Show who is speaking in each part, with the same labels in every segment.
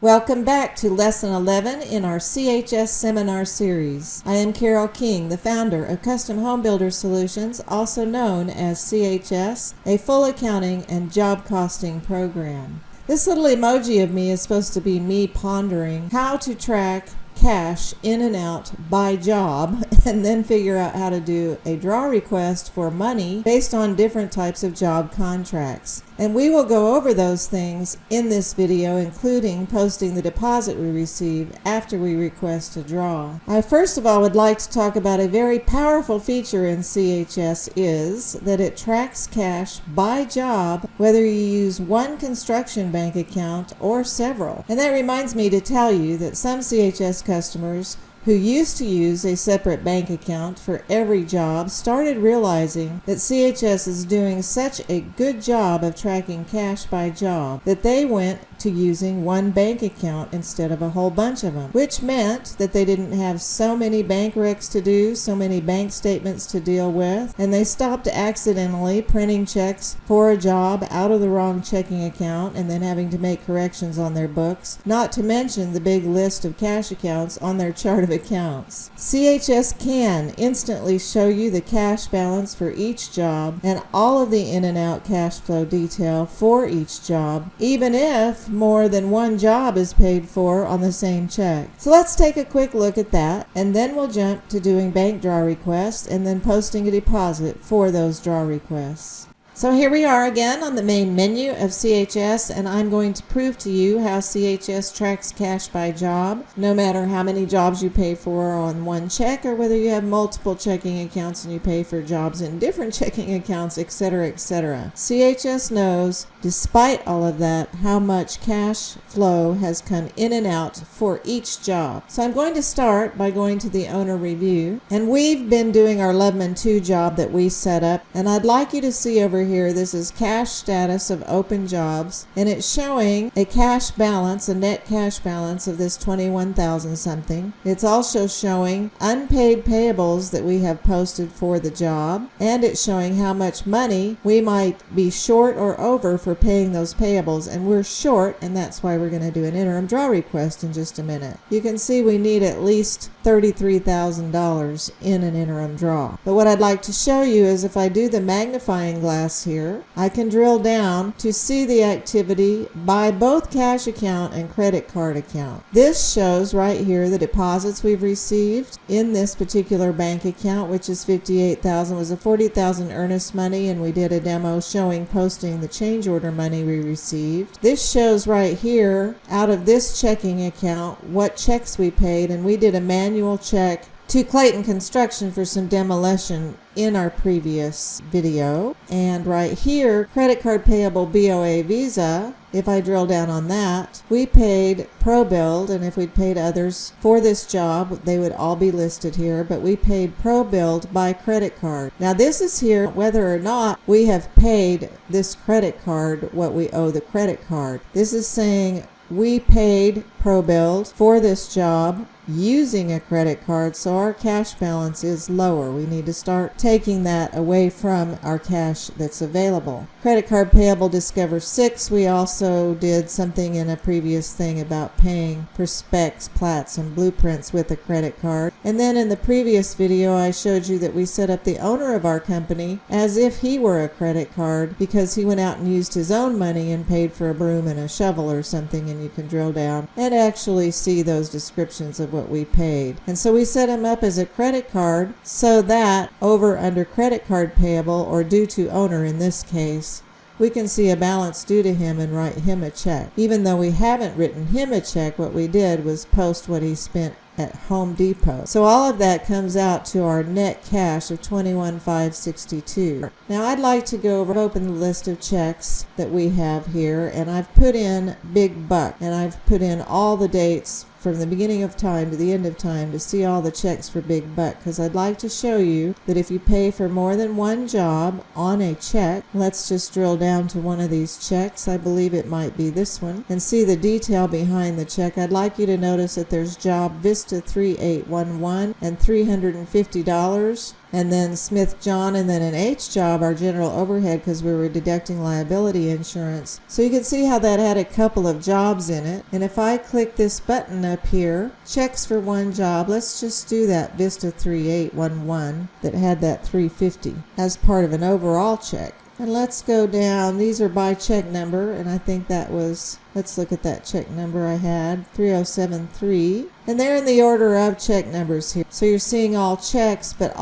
Speaker 1: Welcome back to Lesson 11 in our CHS seminar series. I am Carol King, the founder of Custom Home Builder Solutions, also known as CHS, a full accounting and job costing program. This little emoji of me is supposed to be me pondering how to track cash in and out by job and then figure out how to do a draw request for money based on different types of job contracts. And we will go over those things in this video, including posting the deposit we receive after we request a draw. I first of all would like to talk about a very powerful feature in CHS is that it tracks cash by job, whether you use one construction bank account or several. And that reminds me to tell you that some CHS customers who used to use a separate bank account for every job started realizing that CHS is doing such a good job of tracking cash by job that they went to using one bank account instead of a whole bunch of them, which meant that they didn't have so many bank recs to do, so many bank statements to deal with, and they stopped accidentally printing checks for a job out of the wrong checking account and then having to make corrections on their books, not to mention the big list of cash accounts on their chart of accounts. CHS can instantly show you the cash balance for each job and all of the in and out cash flow detail for each job, even if more than one job is paid for on the same check. So let's take a quick look at that, and then we'll jump to doing bank draw requests and then posting a deposit for those draw requests. So here we are again on the main menu of CHS, and I'm going to prove to you how CHS tracks cash by job, no matter how many jobs you pay for on one check or whether you have multiple checking accounts and you pay for jobs in different checking accounts, etc., etc. CHS knows, despite all of that, how much cash flow has come in and out for each job. So I'm going to start by going to the owner review, and we've been doing our Lubman 2 job that we set up, and I'd like you to see over here, this is cash status of open jobs, and it's showing a cash balance, a net cash balance of this 21,000 something. It's also showing unpaid payables that we have posted for the job, and it's showing how much money we might be short or over for paying those payables, and we're short, and that's why we're going to do an interim draw request in just a minute. You can see we need at least $33,000 in an interim draw. But what I'd like to show you is if I do the magnifying glass here, I can drill down to see the activity by both cash account and credit card account. This shows right here the deposits we've received in this particular bank account, which is $58,000, was a $40,000 earnest money, and we did a demo showing posting the change order money we received. This shows right here out of this checking account what checks we paid, and we did a manual check to Clayton Construction for some demolition in our previous video. And right here, credit card payable BOA Visa, if I drill down on that, we paid ProBuild, and if we'd paid others for this job, they would all be listed here, but we paid ProBuild by credit card. Now this is here whether or not we have paid this credit card what we owe the credit card. This is saying we paid ProBuild for this job using a credit card, so our cash balance is lower. We need to start taking that away from our cash that's available. Credit card payable Discover 6, we also did something in a previous thing about paying for specs, plats, and blueprints with a credit card. And then in the previous video I showed you that we set up the owner of our company as if he were a credit card because he went out and used his own money and paid for a broom and a shovel or something, and you can drill down and actually see those descriptions of what we paid. And so we set him up as a credit card so that over under credit card payable, or due to owner in this case, we can see a balance due to him and write him a check. Even though we haven't written him a check, what we did was post what he spent at Home Depot. So all of that comes out to our net cash of $21,562. Now I'd like to go over, open the list of checks that we have here, and I've put in big buck, and I've put in all the dates from the beginning of time to the end of time to see all the checks for big buck, because I'd like to show you that if you pay for more than one job on a check, let's just drill down to one of these checks, I believe it might be this one, and see the detail behind the check. I'd like you to notice that there's job Vista 3811 and $350 and then Smith John, and then an H job, our general overhead, because we were deducting liability insurance. So you can see how that had a couple of jobs in it. And if I click this button up here, checks for one job, let's just do that Vista 3811 that had that $350 as part of an overall check. And let's go down. These are by check number, and I think that was, let's look at that check number I had, 3073. And they're in the order of check numbers here. So you're seeing all checks, but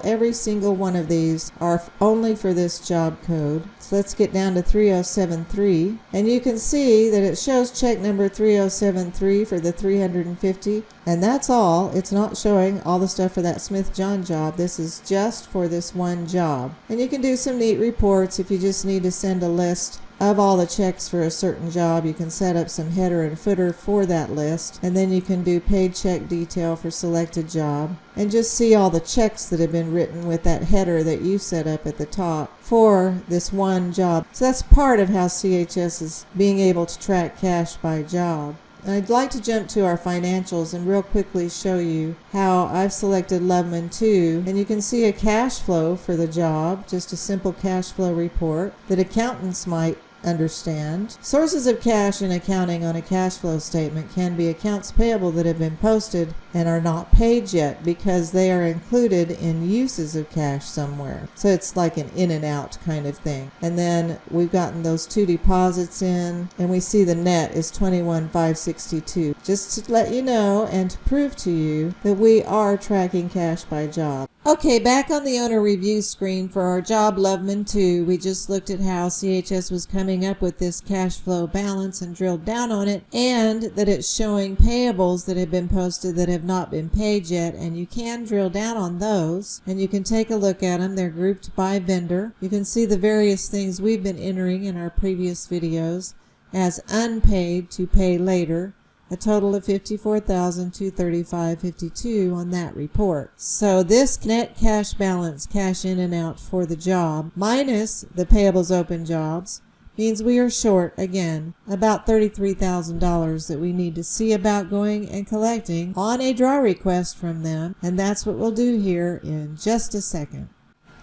Speaker 1: every single one of these are only for this job code. So let's get down to 3073. And you can see that it shows check number 3073 for the $350. And that's all. It's not showing all the stuff for that Smith John job. This is just for this one job. And you can do some neat reports if you just need to send a list of all the checks for a certain job. You can set up some header and footer for that list, and then you can do paid check detail for selected job and just see all the checks that have been written with that header that you set up at the top for this one job. So that's part of how CHS is being able to track cash by job. I'd like to jump to our financials and real quickly show you how I've selected Loveman 2, and you can see a cash flow for the job, just a simple cash flow report that accountants might understand. Sources of cash in accounting on a cash flow statement can be accounts payable that have been posted and are not paid yet because they are included in uses of cash somewhere. So it's like an in and out kind of thing. And then we've gotten those 2 deposits in, and we see the net is $21,562. Just to let you know and to prove to you that we are tracking cash by job. Okay, back on the owner review screen for our job Loveman 2, we just looked at how CHS was coming up with this cash flow balance and drilled down on it, and that it's showing payables that have been posted that have not been paid yet, and you can drill down on those and you can take a look at them. They're grouped by vendor. You can see the various things we've been entering in our previous videos as unpaid to pay later. A total of $54,235.52 on that report. So this net cash balance, cash in and out for the job, minus the payables open jobs, means we are short, again, about $33,000 that we need to see about going and collecting on a draw request from them. And that's what we'll do here in just a second.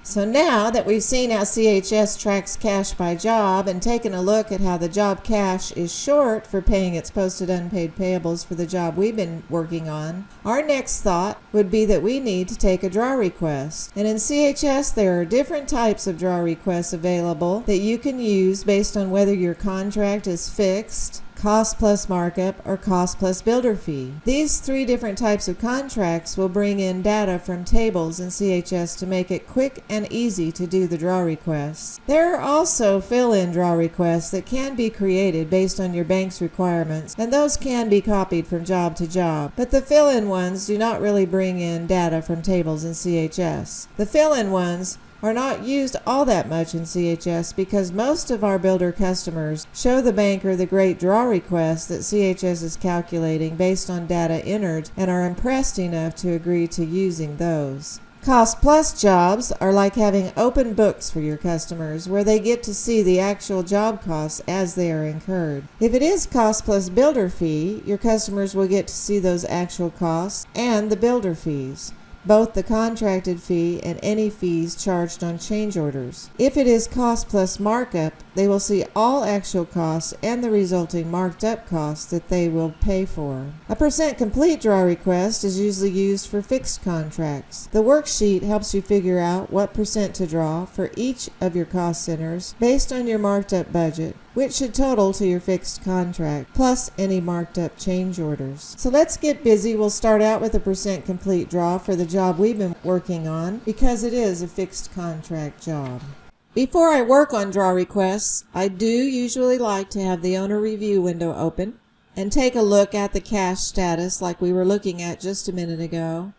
Speaker 1: So now that we've seen how CHS tracks cash by job and taken a look at how the job cash is short for paying its posted unpaid payables for the job we've been working on, our next thought would be that we need to take a draw request. And in CHS there are different types of draw requests available that you can use based on whether your contract is fixed, cost plus markup, or cost plus builder fee. These 3 different types of contracts will bring in data from tables in CHS to make it quick and easy to do the draw requests. There are also fill-in draw requests that can be created based on your bank's requirements, and those can be copied from job to job. But the fill-in ones do not really bring in data from tables in CHS. The fill-in ones are not used all that much in CHS because most of our builder customers show the banker the great draw request that CHS is calculating based on data entered and are impressed enough to agree to using those. Cost plus jobs are like having open books for your customers where they get to see the actual job costs as they are incurred. If it is cost plus builder fee, your customers will get to see those actual costs and the builder fees, both the contracted fee and any fees charged on change orders. If it is cost plus markup, they will see all actual costs and the resulting marked up costs that they will pay for. A percent complete draw request is usually used for fixed contracts. The worksheet helps you figure out what percent to draw for each of your cost centers based on your marked up budget, which should total to your fixed contract, plus any marked up change orders. So let's get busy. We'll start out with a percent complete draw for the job we've been working on because it is a fixed contract job. Before I work on draw requests, I do usually like to have the owner review window open and take a look at the cash status like we were looking at just a minute ago.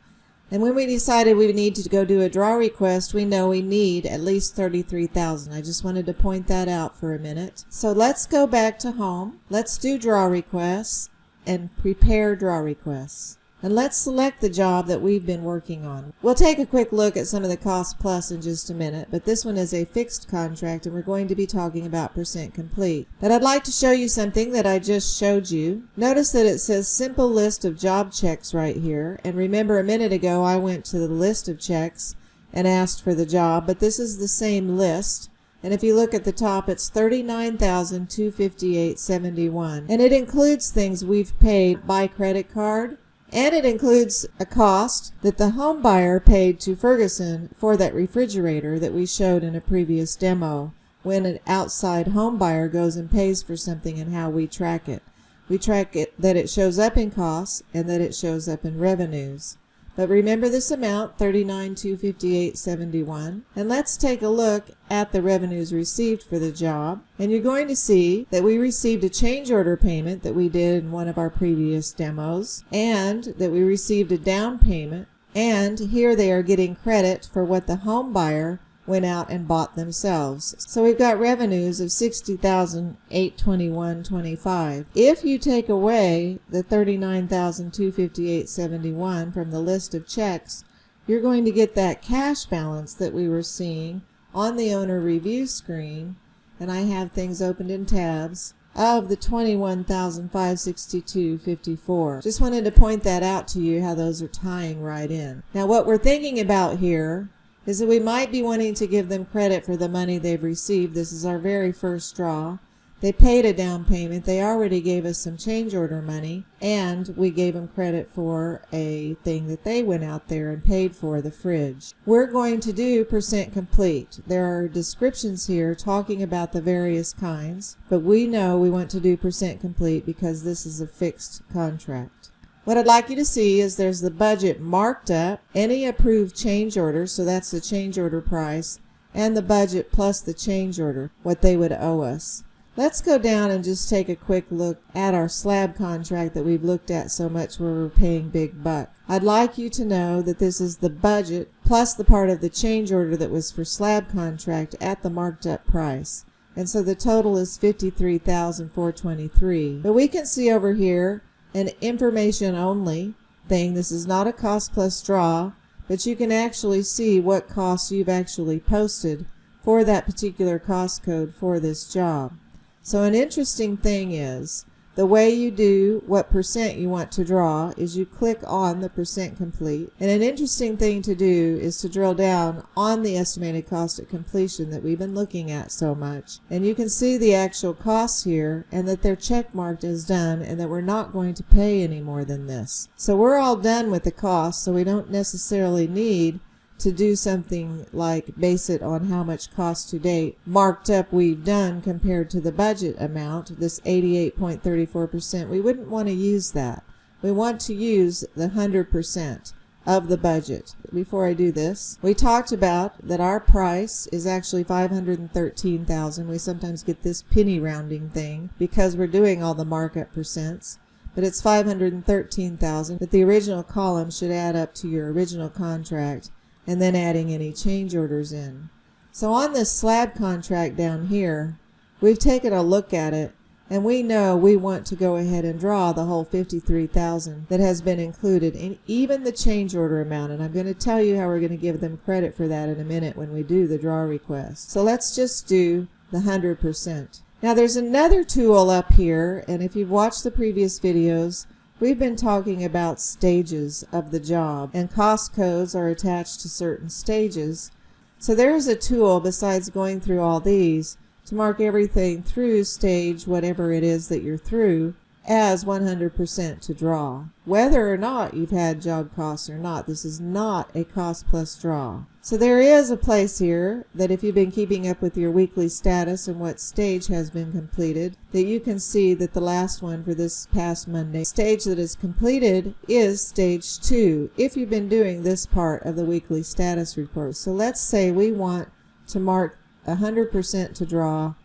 Speaker 1: And when we decided we need to go do a draw request, we know we need at least $33,000. I just wanted to point that out for a minute. So let's go back to home. Let's do draw requests and prepare draw requests. And let's select the job that we've been working on. We'll take a quick look at some of the cost plus in just a minute, but this one is a fixed contract and we're going to be talking about percent complete. But I'd like to show you something that I just showed you. Notice that it says simple list of job checks right here. And remember a minute ago I went to the list of checks and asked for the job, but this is the same list. And if you look at the top, it's $39,258.71. And it includes things we've paid by credit card, and it includes a cost that the home buyer paid to Ferguson for that refrigerator that we showed in a previous demo, when an outside home buyer goes and pays for something, and how we track it. We track it that it shows up in costs and that it shows up in revenues. But remember this amount, $39,258.71. And let's take a look at the revenues received for the job. And you're going to see that we received a change order payment that we did in one of our previous demos, and that we received a down payment. And here they are getting credit for what the home buyer went out and bought themselves. So we've got revenues of $60,821.25. If you take away the $39,258.71 from the list of checks, you're going to get that cash balance that we were seeing on the owner review screen, and I have things opened in tabs, of the $21,562.54. Just wanted to point that out to you, how those are tying right in. Now what we're thinking about here is that we might be wanting to give them credit for the money they've received. This is our very first draw. They paid a down payment. They already gave us some change order money, and we gave them credit for a thing that they went out there and paid for, the fridge. We're going to do percent complete. There are descriptions here talking about the various kinds, but we know we want to do percent complete because this is a fixed contract. What I'd like you to see is there's the budget marked up, any approved change order, so that's the change order price, and the budget plus the change order, what they would owe us. Let's go down and just take a quick look at our slab contract that we've looked at so much where we're paying big buck. I'd like you to know that this is the budget plus the part of the change order that was for slab contract at the marked up price. And so the total is $53,423. But we can see over here an information only thing. This is not a cost plus draw, but you can actually see what costs you've actually posted for that particular cost code for this job. So an interesting thing is the way you do what percent you want to draw is you click on the percent complete. And an interesting thing to do is to drill down on the estimated cost at completion that we've been looking at so much. And you can see the actual costs here, and that they're check marked as done, and that we're not going to pay any more than this. So we're all done with the cost, so we don't necessarily need to do something like base it on how much cost to date marked up we've done compared to the budget amount, this 88.34%. We wouldn't want to use that. We want to use the 100% of the budget. Before I do this, we talked about that our price is actually $513,000. We sometimes get this penny rounding thing because we're doing all the markup percents. But it's $513,000, but the original column should add up to your original contract, and then adding any change orders in. So on this slab contract down here, we've taken a look at it, and we know we want to go ahead and draw the whole $53,000 that has been included, in even the change order amount. And I'm going to tell you how we're going to give them credit for that in a minute when we do the draw request. So let's just do the 100%. Now there's another tool up here, and if you've watched the previous videos, we've been talking about stages of the job, and cost codes are attached to certain stages. So there is a tool, besides going through all these, to mark everything through stage whatever it is that you're through as 100% to draw. Whether or not you've had job costs or not, this is not a cost plus draw. So there is a place here that if you've been keeping up with your weekly status and what stage has been completed, that you can see that the last one for this past Monday, stage that is completed is stage 2, if you've been doing this part of the weekly status report. So let's say we want to mark 100% to draw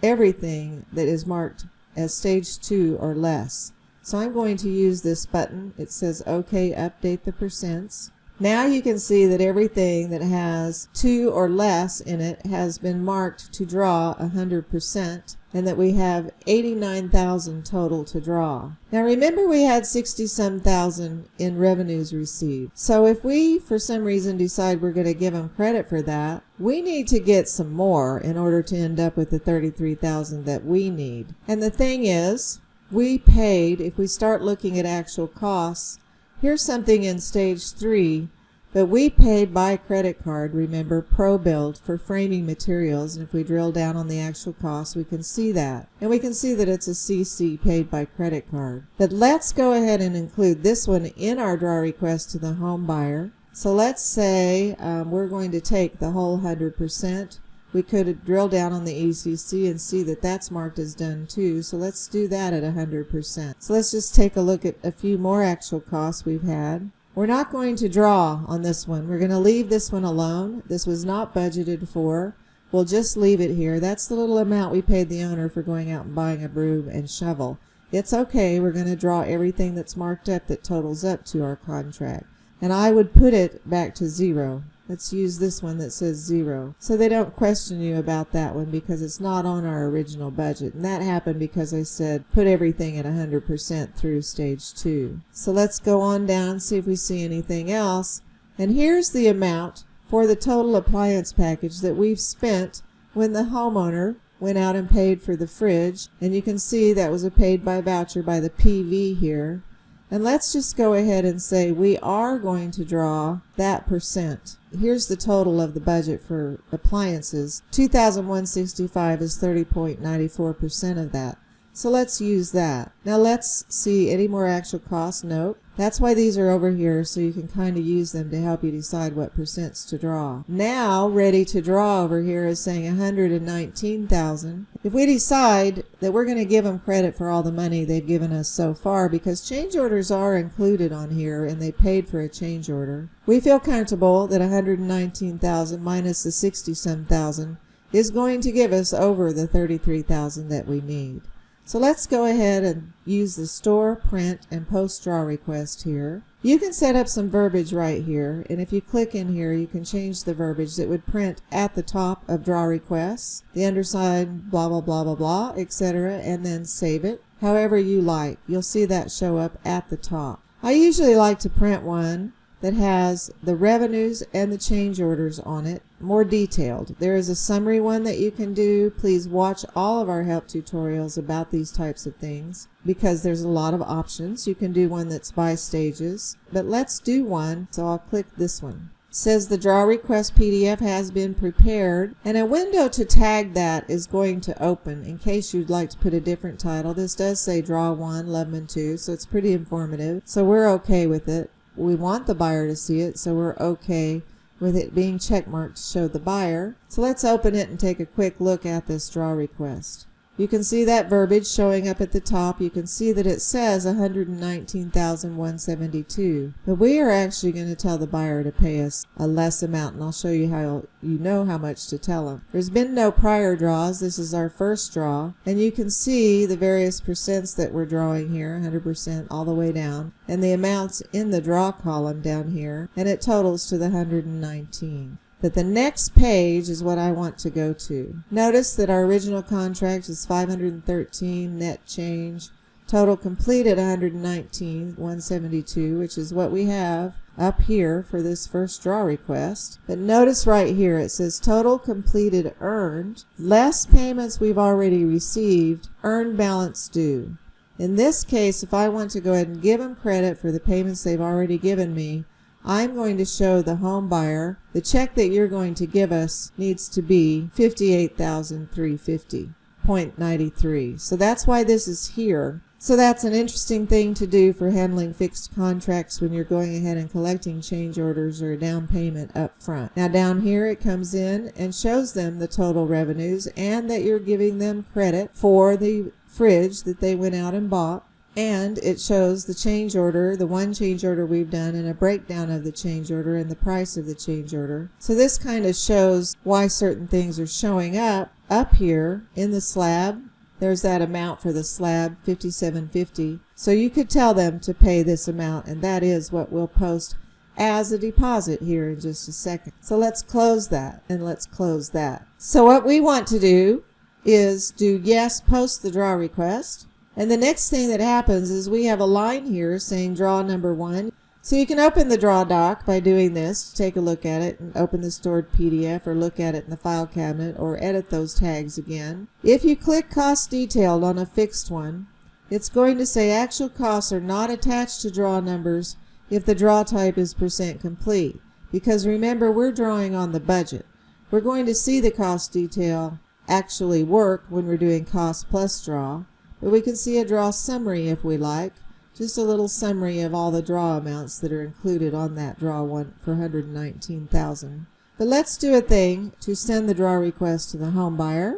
Speaker 1: everything that is marked as stage 2 or less. So I'm going to use this button. It says OK, update the percents. Now you can see that everything that has 2 or less in it has been marked to draw 100%, and that we have 89,000 total to draw. Now remember, we had 60-some thousand in revenues received. So if we for some reason decide we're going to give them credit for that, we need to get some more in order to end up with the 33,000 that we need. And the thing is, we paid, if we start looking at actual costs, here's something in stage 3, But we paid by credit card, remember, pro-billed for framing materials, and if we drill down on the actual cost, we can see that. And we can see that it's a CC paid by credit card. But let's go ahead and include this one in our draw request to the home buyer. So let's say we're going to take the whole 100%. We could drill down on the ECC and see that that's marked as done too. So let's do that at 100%. So let's just take a look at a few more actual costs we've had. We're not going to draw on this one. We're going to leave this one alone. This was not budgeted for. We'll just leave it here. That's the little amount we paid the owner for going out and buying a broom and shovel. It's okay. We're going to draw everything that's marked up that totals up to our contract. And I would put it back to 0. Let's use this one that says 0. So they don't question you about that one because it's not on our original budget. And that happened because I said put everything at 100% through stage 2. So let's go on down and see if we see anything else. And here's the amount for the total appliance package that we've spent when the homeowner went out and paid for the fridge. And you can see that was a paid by voucher by the PV here. And let's just go ahead and say we are going to draw that percent. Here's the total of the budget for appliances. $2,165 is 30.94% of that. So let's use that. Now let's see any more actual costs. Nope. That's why these are over here, so you can kind of use them to help you decide what percents to draw. Now, ready to draw over here is saying $119,000. If we decide that we're going to give them credit for all the money they've given us so far, because change orders are included on here and they paid for a change order, we feel comfortable that $119,000 minus the 60-some thousand is going to give us over the $33,000 that we need. So let's go ahead and use the store, print, and post draw request here. You can set up some verbiage right here, and if you click in here, you can change the verbiage that would print at the top of draw requests, the underside, blah, blah, blah, blah, blah, etc., and then save it. However you like. You'll see that show up at the top. I usually like to print one that has the revenues and the change orders on it, more detailed. There is a summary one that you can do. Please watch all of our help tutorials about these types of things because there's a lot of options. You can do one that's by stages, but let's do one. So I'll click this one. It says the draw request PDF has been prepared, and a window to tag that is going to open in case you'd like to put a different title. This does say draw 1, Lubman 2, so it's pretty informative. So we're okay with it. We want the buyer to see it, so we're okay with it being checkmarked to show the buyer. So let's open it and take a quick look at this draw request. You can see that verbiage showing up at the top. You can see that it says $119,172. But we are actually going to tell the buyer to pay us a less amount, and I'll show you how you know how much to tell them. There's been no prior draws. This is our first draw. And you can see the various percents that we're drawing here, 100% all the way down, and the amounts in the draw column down here, and it totals to the 119. But the next page is what I want to go to. Notice that our original contract is $513 net change, total completed $119,172, which is what we have up here for this first draw request. But notice right here it says total completed earned, less payments we've already received, earned balance due. In this case, if I want to go ahead and give them credit for the payments they've already given me, I'm going to show the home buyer the check that you're going to give us needs to be $58,350.93. So that's why this is here. So that's an interesting thing to do for handling fixed contracts when you're going ahead and collecting change orders or a down payment up front. Now down here it comes in and shows them the total revenues and that you're giving them credit for the fridge that they went out and bought. And it shows the change order, the one change order we've done, and a breakdown of the change order and the price of the change order. So this kind of shows why certain things are showing up here in the slab. There's that amount for the slab, $57.50. So you could tell them to pay this amount, and that is what we'll post as a deposit here in just a second. So let's close that, and let's close that. So what we want to do is do yes, post the draw request. And the next thing that happens is we have a line here saying draw number 1. So you can open the draw doc by doing this, take a look at it, and open the stored PDF or look at it in the file cabinet or edit those tags again. If you click cost detailed on a fixed one, it's going to say actual costs are not attached to draw numbers if the draw type is % complete, because remember, we're drawing on the budget. We're going to see the cost detail actually work when we're doing cost plus draw, but we can see a draw summary if we like, just a little summary of all the draw amounts that are included on that draw one for $119,000. But let's do a thing to send the draw request to the home buyer.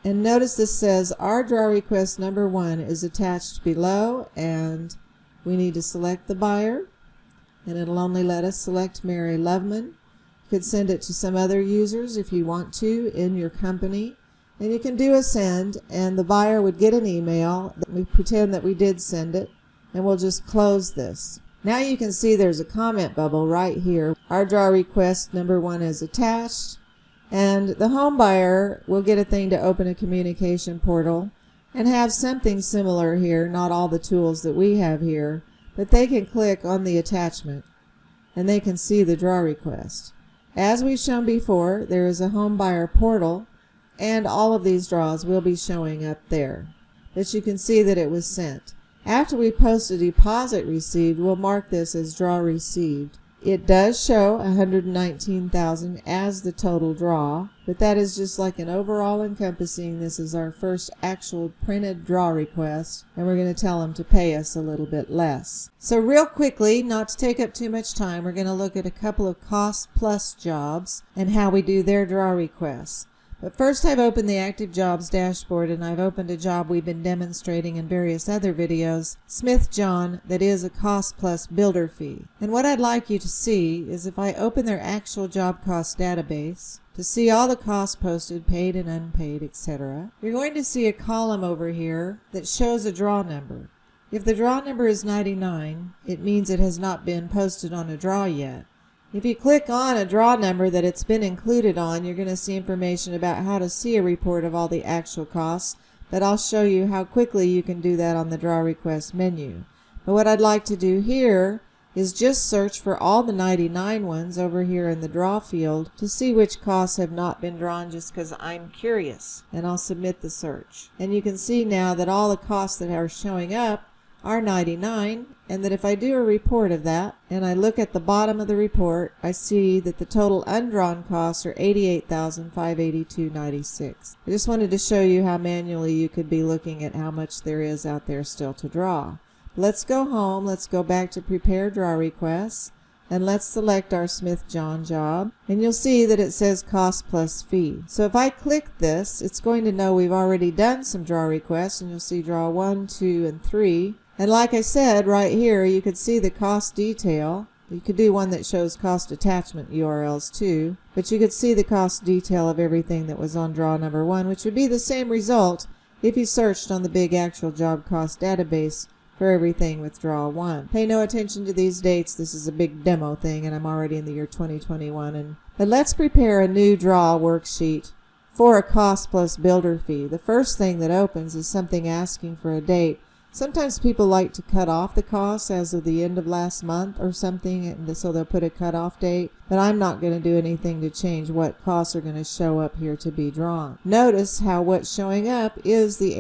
Speaker 1: And notice this says our draw request number 1 is attached below, and we need to select the buyer, and it'll only let us select Mary Loveman. You could send it to some other users if you want to in your company, and you can do a send, and the buyer would get an email that we pretend that we did send it, and we'll just close this. Now you can see there's a comment bubble right here. Our draw request number 1 is attached, and the home buyer will get a thing to open a communication portal and have something similar here, not all the tools that we have here, but they can click on the attachment and they can see the draw request. As we've shown before, there is a home buyer portal, and all of these draws will be showing up there. But you can see that it was sent. After we post a deposit received, we'll mark this as draw received. It does show $119,000 as the total draw, but that is just like an overall encompassing. This is our first actual printed draw request, and we're going to tell them to pay us a little bit less. So real quickly, not to take up too much time, we're going to look at a couple of cost plus jobs and how we do their draw requests. But first, I've opened the Active Jobs dashboard, and I've opened a job we've been demonstrating in various other videos, Smith John, that is a cost plus builder fee. And what I'd like you to see is if I open their actual job cost database, to see all the costs posted, paid and unpaid, etc., you're going to see a column over here that shows a draw number. If the draw number is 99, it means it has not been posted on a draw yet. If you click on a draw number that it's been included on, you're going to see information about how to see a report of all the actual costs, but I'll show you how quickly you can do that on the draw request menu. But what I'd like to do here is just search for all the 99 ones over here in the draw field to see which costs have not been drawn, just because I'm curious, and I'll submit the search. And you can see now that all the costs that are showing up are 99, and that if I do a report of that and I look at the bottom of the report, I see that the total undrawn costs are $88,582.96. I just wanted to show you how manually you could be looking at how much there is out there still to draw. Let's go home, let's go back to prepare draw requests, and let's select our Smith John job, and you'll see that it says cost plus fee. So if I click this, it's going to know we've already done some draw requests, and you'll see draw 1, 2, and 3. And like I said, right here you could see the cost detail. You could do one that shows cost attachment URLs too, but you could see the cost detail of everything that was on draw number 1, which would be the same result if you searched on the big actual job cost database for everything with draw 1. Pay no attention to these dates. This is a big demo thing, and I'm already in the year 2021. But let's prepare a new draw worksheet for a cost plus builder fee. The first thing that opens is something asking for a date. Sometimes people like to cut off the costs as of the end of last month or something, and so they'll put a cutoff date, but I'm not going to do anything to change what costs are going to show up here to be drawn. Notice how what's showing up is the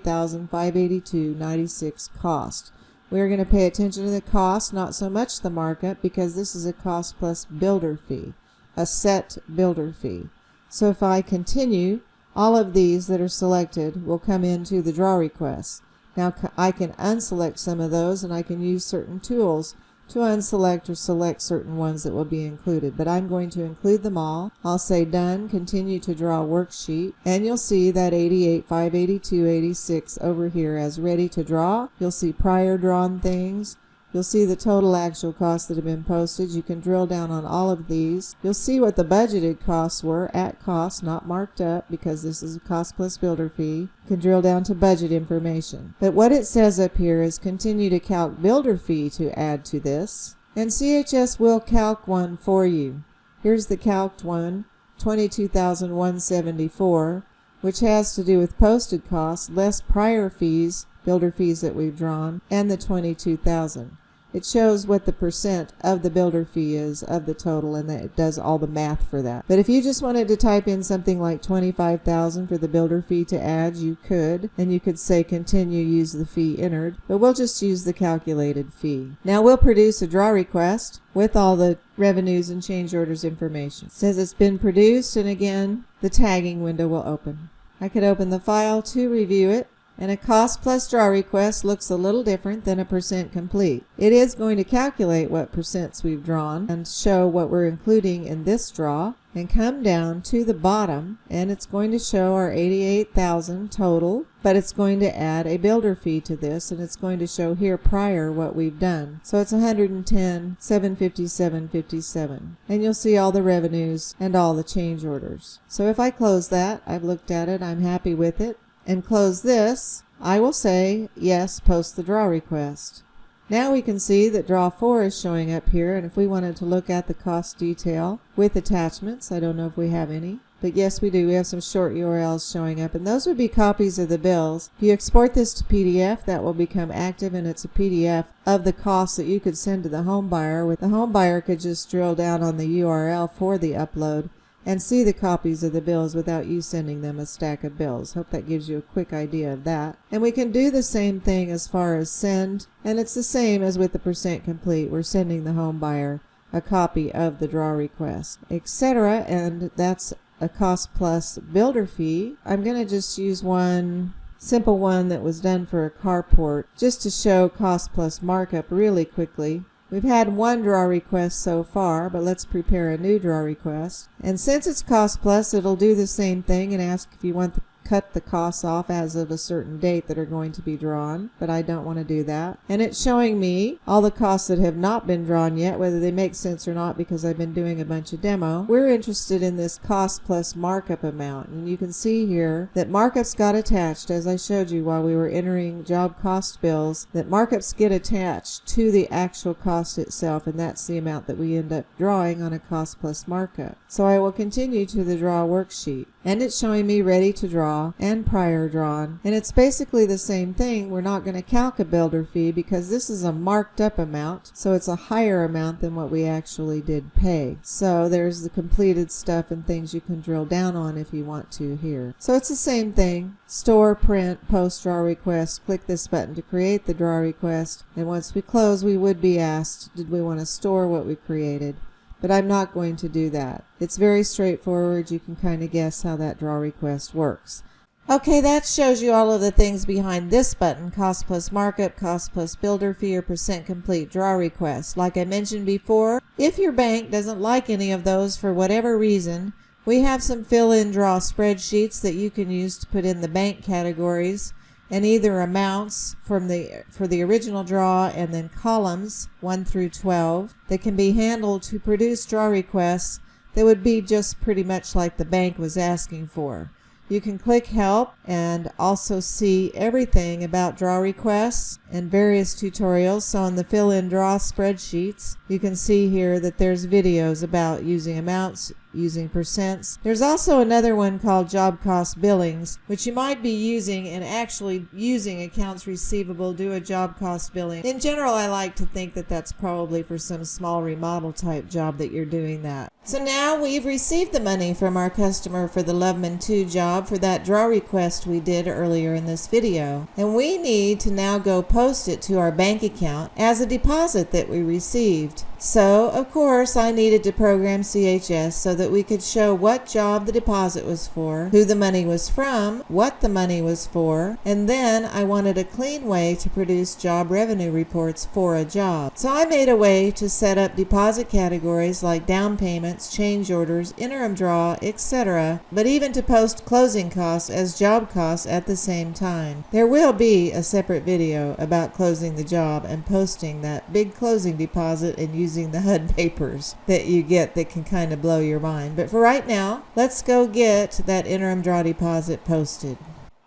Speaker 1: $88,582.96 cost. We're going to pay attention to the cost, not so much the markup, because this is a cost plus builder fee, a set builder fee. So if I continue, all of these that are selected will come into the draw request. Now I can unselect some of those, and I can use certain tools to unselect or select certain ones that will be included, but I'm going to include them all. I'll say done, continue to draw worksheet, and you'll see that $88,582.86 over here as ready to draw. You'll see prior drawn things. You'll see the total actual costs that have been posted. You can drill down on all of these. You'll see what the budgeted costs were at cost, not marked up, because this is a cost plus builder fee. You can drill down to budget information. But what it says up here is continue to calc builder fee to add to this. And CHS will calc one for you. Here's the calced one, $22,174, which has to do with posted costs, less prior fees, builder fees that we've drawn, and the $22,000. it shows what the percent of the builder fee is of the total, and that it does all the math for that. But if you just wanted to type in something like $25,000 for the builder fee to add, you could, and you could say continue, use the fee entered, but we'll just use the calculated fee. Now we'll produce a draw request with all the revenues and change orders information. It says it's been produced, and again the tagging window will open. I could open the file to review it, and a cost plus draw request looks a little different than a percent complete. It is going to calculate what percents we've drawn and show what we're including in this draw, and come down to the bottom, and it's going to show our $88,000 total, but it's going to add a builder fee to this, and it's going to show here prior what we've done. So it's $110,757.57, and you'll see all the revenues and all the change orders. So if I close that, I've looked at it, I'm happy with it, and close this, I will say yes, post the draw request. Now we can see that draw 4 is showing up here, and if we wanted to look at the cost detail with attachments, I don't know if we have any, but yes we do. We have some short URLs showing up, and those would be copies of the bills. If you export this to PDF, that will become active, and it's a PDF of the cost that you could send to the home buyer. The home buyer could just drill down on the URL for the upload and see the copies of the bills without you sending them a stack of bills. Hope that gives you a quick idea of that. And we can do the same thing as far as send, and it's the same as with the percent complete. We're sending the home buyer a copy of the draw request, etc. And that's a cost plus builder fee. I'm going to just use one simple one that was done for a carport just to show cost plus markup really quickly. We've had one draw request so far, but let's prepare a new draw request. And since it's cost plus, it'll do the same thing and ask if you want to cut the costs off as of a certain date that are going to be drawn, but I don't want to do that. And it's showing me all the costs that have not been drawn yet, whether they make sense or not, because I've been doing a bunch of demo. We're interested in this cost plus markup amount, and you can see here that markups got attached, as I showed you while we were entering job cost bills, that markups get attached to the actual cost itself, and that's the amount that we end up drawing on a cost plus markup. So I will continue to the draw worksheet, and it's showing me ready to draw and prior drawn, and it's basically the same thing. We're not going to calc a builder fee because this is a marked up amount, so it's a higher amount than what we actually did pay. So there's the completed stuff and things you can drill down on if you want to here. So it's the same thing. Store, print, post draw request. Click this button to create the draw request, and once we close we would be asked, did we want to store what we created? But I'm not going to do that. It's very straightforward. You can kind of guess how that draw request works. Okay, that shows you all of the things behind this button: cost plus markup, cost plus builder fee, or percent complete draw request. Like I mentioned before, if your bank doesn't like any of those for whatever reason, we have some fill-in draw spreadsheets that you can use to put in the bank categories and either amounts for the original draw, and then columns 1 through 12 that can be handled to produce draw requests that would be just pretty much like the bank was asking for. You can click help and also see everything about draw requests and various tutorials. So in the fill-in draw spreadsheets, you can see here that there's videos about using amounts, using percents. There's also another one called job cost billings, which you might be using and actually using accounts receivable, do a job cost billing. In general, I like to think that that's probably for some small remodel type job that you're doing that. So now we've received the money from our customer for the Loveman 2 job for that draw request we did earlier in this video. And we need to now go post it to our bank account as a deposit that we received. So, of course, I needed to program CHS so that we could show what job the deposit was for, who the money was from, what the money was for, and then I wanted a clean way to produce job revenue reports for a job. So I made a way to set up deposit categories like down payments, change orders, interim draw, etc., but even to post closing costs as job costs at the same time. There will be a separate video about closing the job and posting that big closing deposit and using the HUD papers that you get that can kind of blow your mind. But for right now, let's go get that interim draw deposit posted.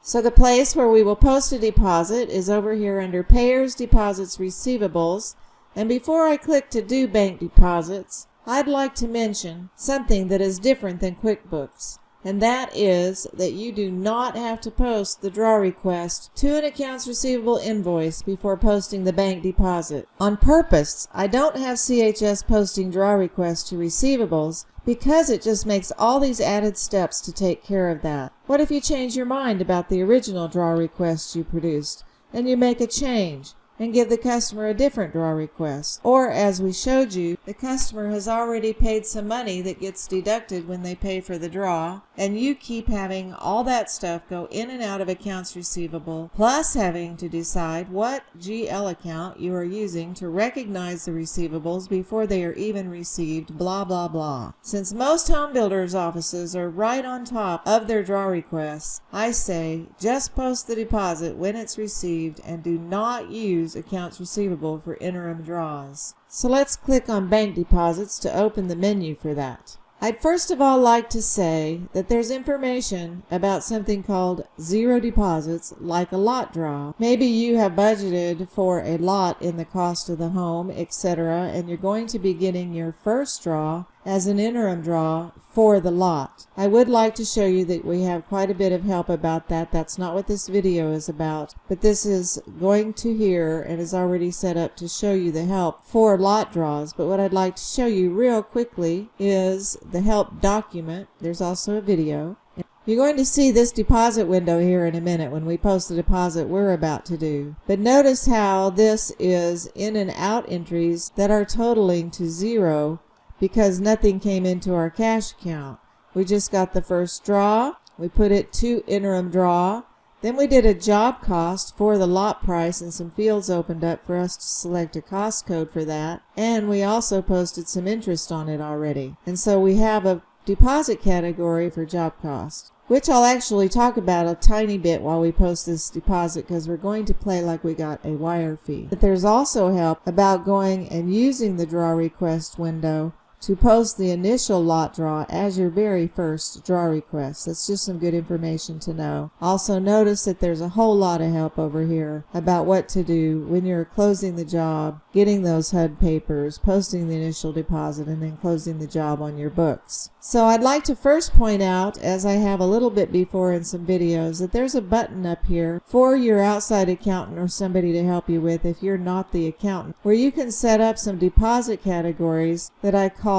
Speaker 1: So the place where we will post a deposit is over here under Payers, Deposits, Receivables. And before I click to do bank deposits, I'd like to mention something that is different than QuickBooks. and that is that you do not have to post the draw request to an accounts receivable invoice before posting the bank deposit. On purpose, I don't have CHS posting draw requests to receivables because it just makes all these added steps to take care of that. What if you change your mind about the original draw request you produced and you make a change and give the customer a different draw request? Or, as we showed you, the customer has already paid some money that gets deducted when they pay for the draw, and you keep having all that stuff go in and out of accounts receivable, plus having to decide what GL account you are using to recognize the receivables before they are even received, blah blah blah. Since most home builders' offices are right on top of their draw requests, I say just post the deposit when it's received and do not use accounts receivable for interim draws. So let's click on bank deposits to open the menu for that. I'd first of all like to say that there's information about something called zero deposits, like a lot draw. Maybe you have budgeted for a lot in the cost of the home, etc., and you're going to be getting your first draw as an interim draw for the lot. I would like to show you that we have quite a bit of help about that. That's not what this video is about, but this is going to here and is already set up to show you the help for lot draws. But what I'd like to show you real quickly is the help document. There's also a video. You're going to see this deposit window here in a minute when we post the deposit we're about to do. But notice how this is in and out entries that are totaling to zero because nothing came into our cash account. We just got the first draw, we put it to interim draw, then we did a job cost for the lot price and some fields opened up for us to select a cost code for that, and we also posted some interest on it already. And so we have a deposit category for job cost, which I'll actually talk about a tiny bit while we post this deposit because we're going to play like we got a wire fee. But there's also help about going and using the draw request window to post the initial lot draw as your very first draw request. That's just some good information to know. Also notice that there's a whole lot of help over here about what to do when you're closing the job, getting those HUD papers, posting the initial deposit, and then closing the job on your books. So I'd like to first point out, as I have a little bit before in some videos, that there's a button up here for your outside accountant or somebody to help you with if you're not the accountant, where you can set up some deposit categories that I call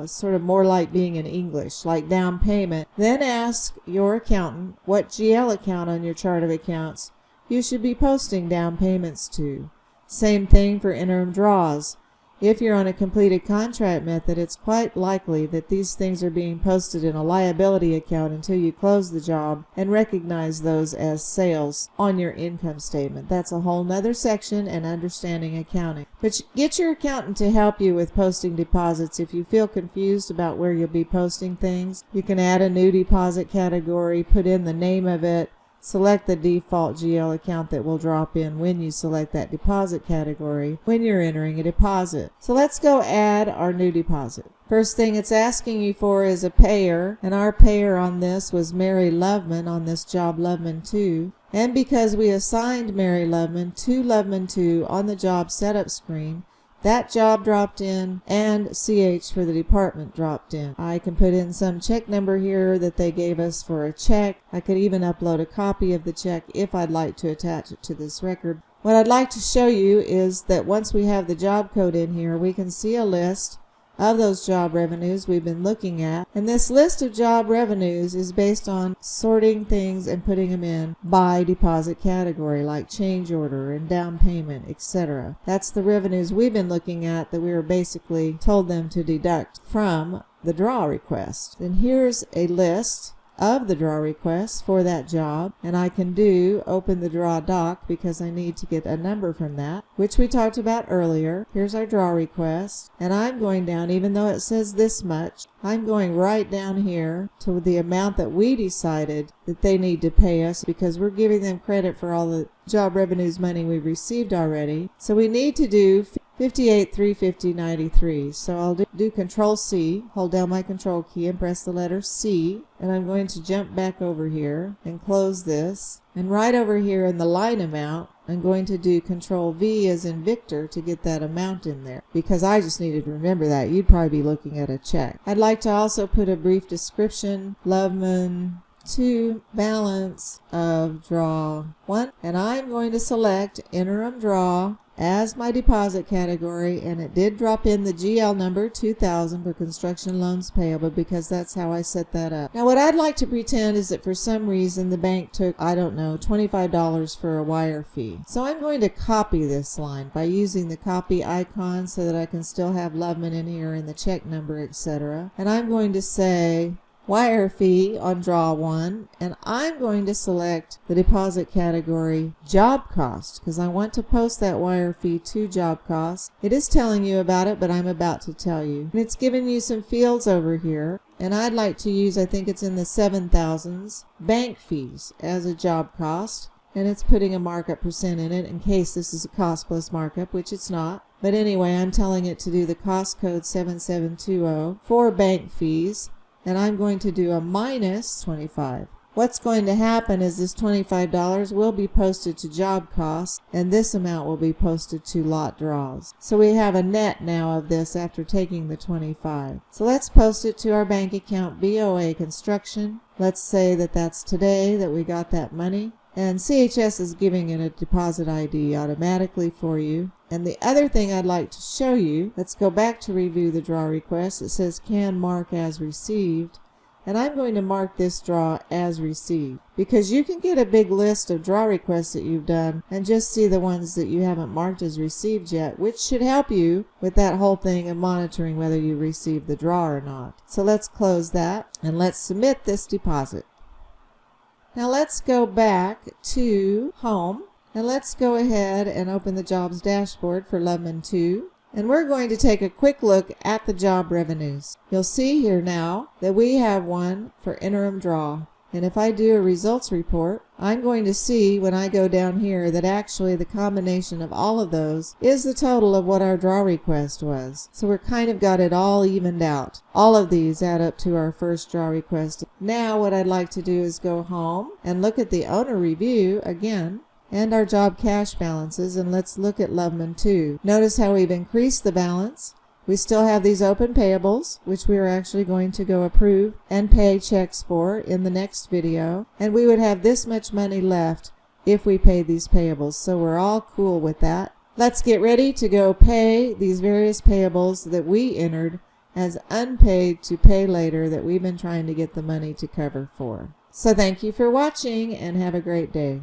Speaker 1: sort of more like being in English, like down payment. Then ask your accountant what GL account on your chart of accounts you should be posting down payments to. Same thing for interim draws. If you're on a completed contract method, it's quite likely that these things are being posted in a liability account until you close the job and recognize those as sales on your income statement. That's a whole nother section and understanding accounting. But get your accountant to help you with posting deposits. If you feel confused about where you'll be posting things, you can add a new deposit category, put in the name of it, select the default GL account that will drop in when you select that deposit category when you're entering a deposit. So let's go add our new deposit. First thing it's asking you for is a payer, and our payer on this was Mary Loveman on this job Loveman 2. And because we assigned Mary Loveman to Loveman 2 on the job setup screen, that job dropped in and CH for the department dropped in. I can put in some check number here that they gave us for a check. I could even upload a copy of the check if I'd like to attach it to this record. What I'd like to show you is that once we have the job code in here, we can see a list of those job revenues we've been looking at. And this list of job revenues is based on sorting things and putting them in by deposit category, like change order and down payment, etc. That's the revenues we've been looking at that we were basically told them to deduct from the draw request. And here's a list of the draw requests for that job, and I can do open the draw doc because I need to get a number from that, which we talked about earlier. Here's our draw request, and I'm going down, even though it says this much, I'm going right down here to the amount that we decided that they need to pay us because we're giving them credit for all the job revenues money we've received already. So we need to do 58,350.93. So I'll do Control C, hold down my Control key and press the letter C, and I'm going to jump back over here and close this. And right over here in the line amount, I'm going to do Control V as in Victor to get that amount in there, because I just needed to remember that. You'd probably be looking at a check. I'd like to also put a brief description, Loveman 2 balance of draw 1, and I'm going to select interim draw as my deposit category, and it did drop in the GL number 2000 for construction loans payable because that's how I set that up. Now what I'd like to pretend is that for some reason the bank took, I don't know, $25 for a wire fee. So I'm going to copy this line by using the copy icon so that I can still have Loveman in here and the check number, etc. And I'm going to say wire fee on draw 1, and I'm going to select the deposit category job cost because I want to post that wire fee to job cost. It is telling you about it, but I'm about to tell you. And it's giving you some fields over here, and I'd like to use, I think it's in the 7,000s, bank fees as a job cost, and it's putting a markup percent in it in case this is a cost plus markup, which it's not. But anyway, I'm telling it to do the cost code 7720 for bank fees, and I'm going to do a minus 25. What's going to happen is this $25 will be posted to job cost, and this amount will be posted to lot draws. So we have a net now of this after taking the 25. So let's post it to our bank account BOA Construction. Let's say that that's today that we got that money. And CHS is giving it a deposit ID automatically for you. And the other thing I'd like to show you, let's go back to review the draw request. It says can mark as received. And I'm going to mark this draw as received because you can get a big list of draw requests that you've done and just see the ones that you haven't marked as received yet, which should help you with that whole thing of monitoring whether you received the draw or not. So let's close that and let's submit this deposit. Now let's go back to Home, and let's go ahead and open the Jobs Dashboard for Loveman 2. And we're going to take a quick look at the job revenues. You'll see here now that we have one for interim draw. And if I do a results report, I'm going to see when I go down here that actually the combination of all of those is the total of what our draw request was. So we're kind of got it all evened out. All of these add up to our first draw request. Now what I'd like to do is go home and look at the owner review again and our job cash balances, and let's look at Loveman 2. Notice how we've increased the balance. We still have these open payables, which we are actually going to go approve and pay checks for in the next video. And we would have this much money left if we paid these payables. So we're all cool with that. Let's get ready to go pay these various payables that we entered as unpaid to pay later that we've been trying to get the money to cover for. So thank you for watching and have a great day.